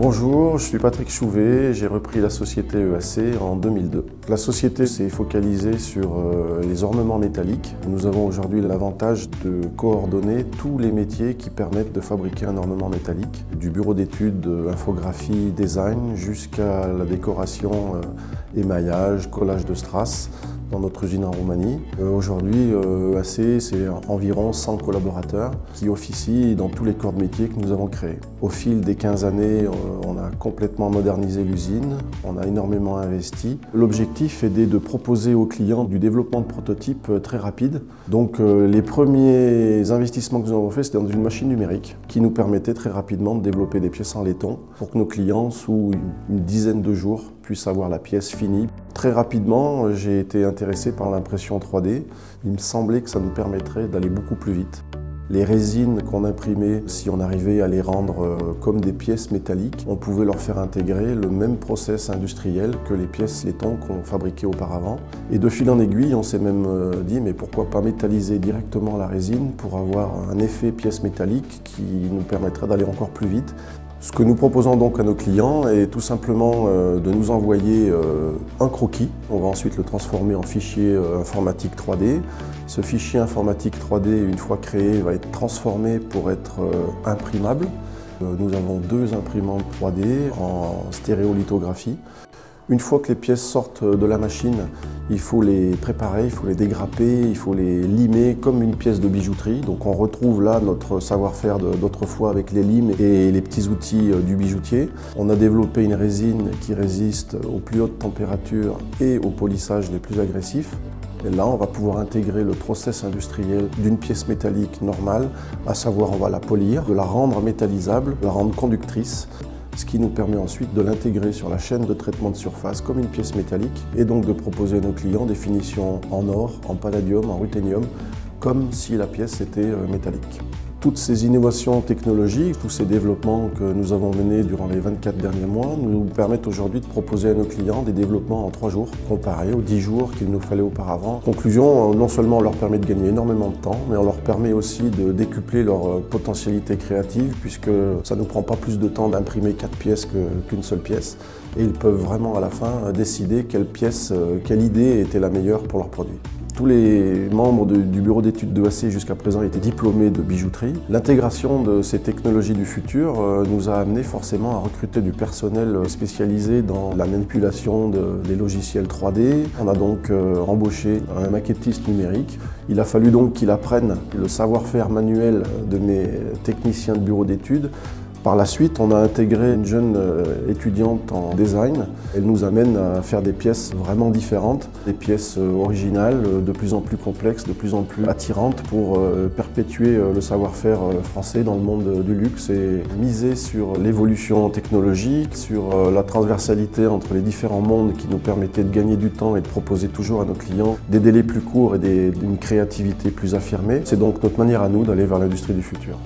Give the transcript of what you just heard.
Bonjour, je suis Patrick Chouvet, j'ai repris la société EAC en 2002. La société s'est focalisée sur les ornements métalliques. Nous avons aujourd'hui l'avantage de coordonner tous les métiers qui permettent de fabriquer un ornement métallique, du bureau d'études, infographie, design, jusqu'à la décoration, émaillage, collage de strass dans notre usine en Roumanie. Aujourd'hui, EAC, c'est environ 100 collaborateurs qui officient dans tous les corps de métier que nous avons créés. Au fil des 15 années, on a complètement modernisé l'usine, on a énormément investi. L'objectif est de proposer aux clients du développement de prototypes très rapide. Donc les premiers investissements que nous avons faits, c'était dans une machine numérique qui nous permettait très rapidement de développer des pièces en laiton pour que nos clients, sous une dizaine de jours, puissent avoir la pièce finie. Très rapidement, j'ai été intéressé par l'impression 3D. Il me semblait que ça nous permettrait d'aller beaucoup plus vite. Les résines qu'on imprimait, si on arrivait à les rendre comme des pièces métalliques, on pouvait leur faire intégrer le même process industriel que les pièces laiton qu'on fabriquait auparavant. Et de fil en aiguille, on s'est même dit, mais pourquoi pas métalliser directement la résine pour avoir un effet pièce métallique qui nous permettrait d'aller encore plus vite. Ce que nous proposons donc à nos clients est tout simplement de nous envoyer un croquis. On va ensuite le transformer en fichier informatique 3D. Ce fichier informatique 3D, une fois créé, va être transformé pour être imprimable. Nous avons 2 imprimantes 3D en stéréolithographie. Une fois que les pièces sortent de la machine, il faut les préparer, il faut les dégrapper, il faut les limer comme une pièce de bijouterie. Donc on retrouve là notre savoir-faire d'autrefois avec les limes et les petits outils du bijoutier. On a développé une résine qui résiste aux plus hautes températures et aux polissages les plus agressifs. Et là, on va pouvoir intégrer le process industriel d'une pièce métallique normale, à savoir on va la polir, de la rendre métallisable, de la rendre conductrice, ce qui nous permet ensuite de l'intégrer sur la chaîne de traitement de surface comme une pièce métallique et donc de proposer à nos clients des finitions en or, en palladium, en ruthénium, comme si la pièce était métallique. Toutes ces innovations technologiques, tous ces développements que nous avons menés durant les 24 derniers mois nous permettent aujourd'hui de proposer à nos clients des développements en 3 jours, comparés aux 10 jours qu'il nous fallait auparavant. Conclusion, non seulement on leur permet de gagner énormément de temps, mais on leur permet aussi de décupler leur potentialité créative, puisque ça ne nous prend pas plus de temps d'imprimer 4 pièces qu'une seule pièce. Et ils peuvent vraiment à la fin décider quelle idée était la meilleure pour leur produit. Tous les membres du bureau d'études d'EAC jusqu'à présent étaient diplômés de bijouterie. L'intégration de ces technologies du futur nous a amené forcément à recruter du personnel spécialisé dans la manipulation des logiciels 3D. On a donc embauché un maquettiste numérique. Il a fallu donc qu'il apprenne le savoir-faire manuel de mes techniciens de bureau d'études. Par la suite, on a intégré une jeune étudiante en design. Elle nous amène à faire des pièces vraiment différentes, des pièces originales, de plus en plus complexes, de plus en plus attirantes pour perpétuer le savoir-faire français dans le monde du luxe et miser sur l'évolution technologique, sur la transversalité entre les différents mondes qui nous permettait de gagner du temps et de proposer toujours à nos clients des délais plus courts et d'une créativité plus affirmée. C'est donc notre manière à nous d'aller vers l'industrie du futur.